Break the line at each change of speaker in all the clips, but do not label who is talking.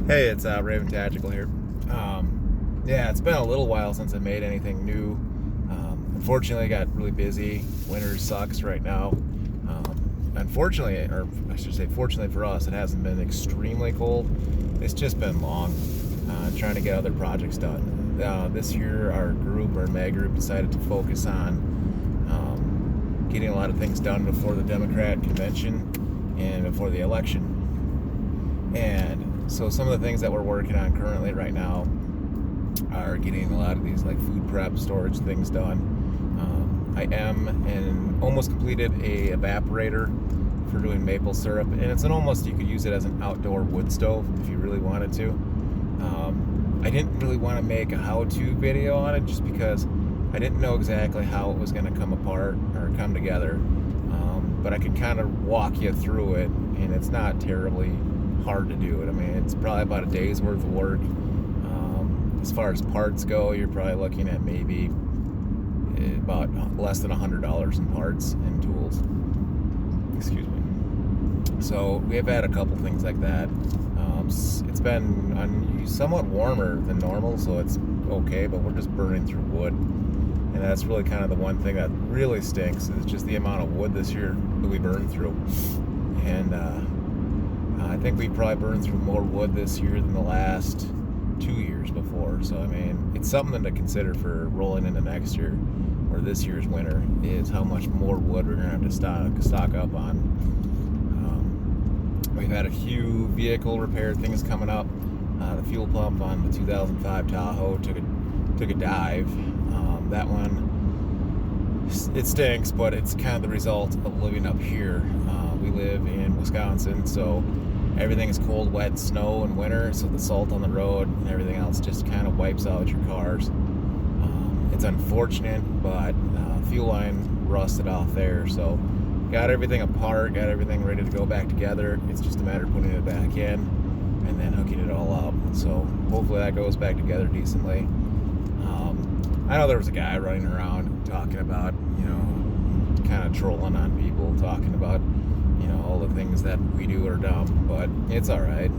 Hey, it's Raven Tactical here. Yeah, it's been a little while since I made anything new. Unfortunately, I got really busy. Winter sucks right now. Unfortunately, or I should say fortunately for us, it hasn't been extremely cold. It's just been long, trying to get other projects done. This year, our Mag group, decided to focus on getting a lot of things done before the Democrat convention and before the election. And so some of the things that we're working on currently right now are getting a lot of these like food prep storage things done. I am and almost completed a evaporator for doing maple syrup, and it's an almost, you could use it as an outdoor wood stove if you really wanted to. I didn't really want to make a how-to video on it just because I didn't know exactly how it was going to come apart or come together, but I could kind of walk you through it, and it's not terribly hard to do it. I mean, it's probably about a day's worth of work. As far as parts go, you're probably looking at maybe about less than $100 in parts and tools. Excuse me. So we have had a couple things like that. It's been somewhat warmer than normal, so it's okay, but we're just burning through wood. And that's really kind of the one thing that really stinks, is just the amount of wood this year that we burned through. And I think we probably burned through more wood this year than the last 2 years before. So I mean, it's something to consider for rolling into next year or this year's winter, is how much more wood we're gonna have to stock up on. We've had a few vehicle repair things coming up. The fuel pump on the 2005 Tahoe took a dive. That one, it stinks, but it's kind of the result of living up here. We live in Wisconsin, so everything is cold, wet, snow in winter, so the salt on the road and everything else just kind of wipes out your cars. It's unfortunate, but fuel line rusted off there, so got everything apart, got everything ready to go back together. It's just a matter of putting it back in and then hooking it all up. So hopefully that goes back together decently. I know there was a guy running around talking about, kind of trolling on people, talking about, all the things that we do are dumb, but it's all right.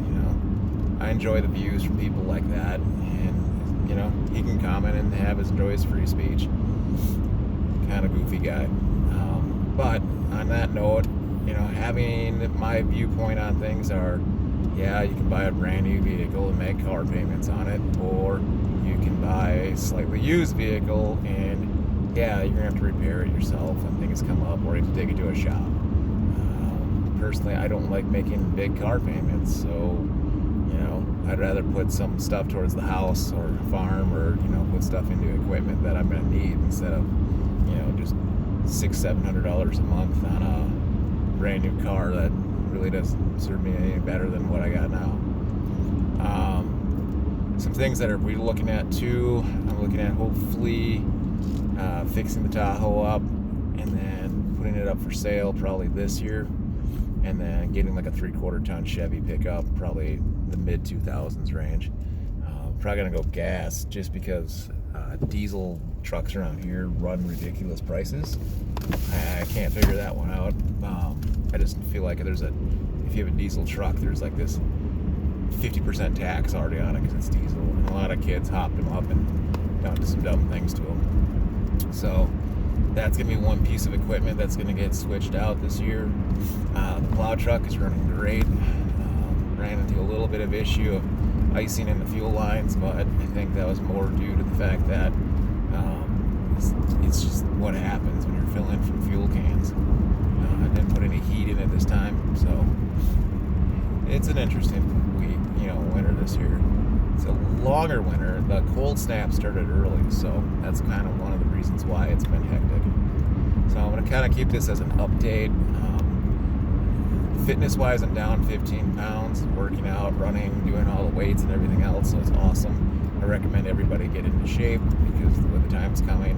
I enjoy the views from people like that, and he can comment and enjoy his free speech. Kind of goofy guy, but on that note, having my viewpoint on things are, yeah, you can buy a brand new vehicle and make car payments on it, or you can buy a slightly used vehicle and, yeah, you're gonna have to repair it yourself when things come up, or you have to take it to a shop. Personally, I don't like making big car payments, so I'd rather put some stuff towards the house or farm, or put stuff into equipment that I'm gonna need, instead of just $600-700 a month on a brand new car that really doesn't serve me any better than what I got now. Some things that we're looking at too. I'm looking at hopefully fixing the Tahoe up and then putting it up for sale probably this year, and then getting like a 3/4 ton Chevy pickup, probably the mid 2000s range. Probably gonna go gas, just because diesel trucks around here run ridiculous prices. I can't figure that one out. I just feel like if you have a diesel truck, there's like this 50% tax already on it because it's diesel, and a lot of kids hopped them up and done some dumb things to them. So that's gonna be one piece of equipment that's gonna get switched out this year. The plow truck is running great. Ran into a little bit of issue of icing in the fuel lines, but I think that was more due to the fact that it's just what happens when you're filling from fuel cans. I didn't put any heat in it this time, so it's an interesting winter this year. It's a longer winter. The cold snap started early, so that's kind of one of the reasons why it's been hectic. So I'm going to kind of keep this as an update. Fitness-wise, I'm down 15 pounds, working out, running, doing all the weights and everything else, so it's awesome. I recommend everybody get into shape, because when the time's coming,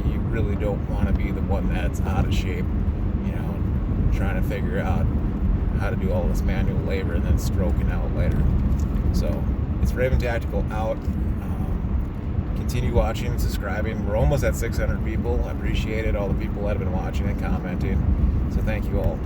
you really don't want to be the one that's out of shape, trying to figure out how to do all this manual labor and then stroking out later. So it's Raven Tactical out. Continue watching and subscribing. We're almost at 600 people. I appreciate it, all the people that have been watching and commenting. So thank you all.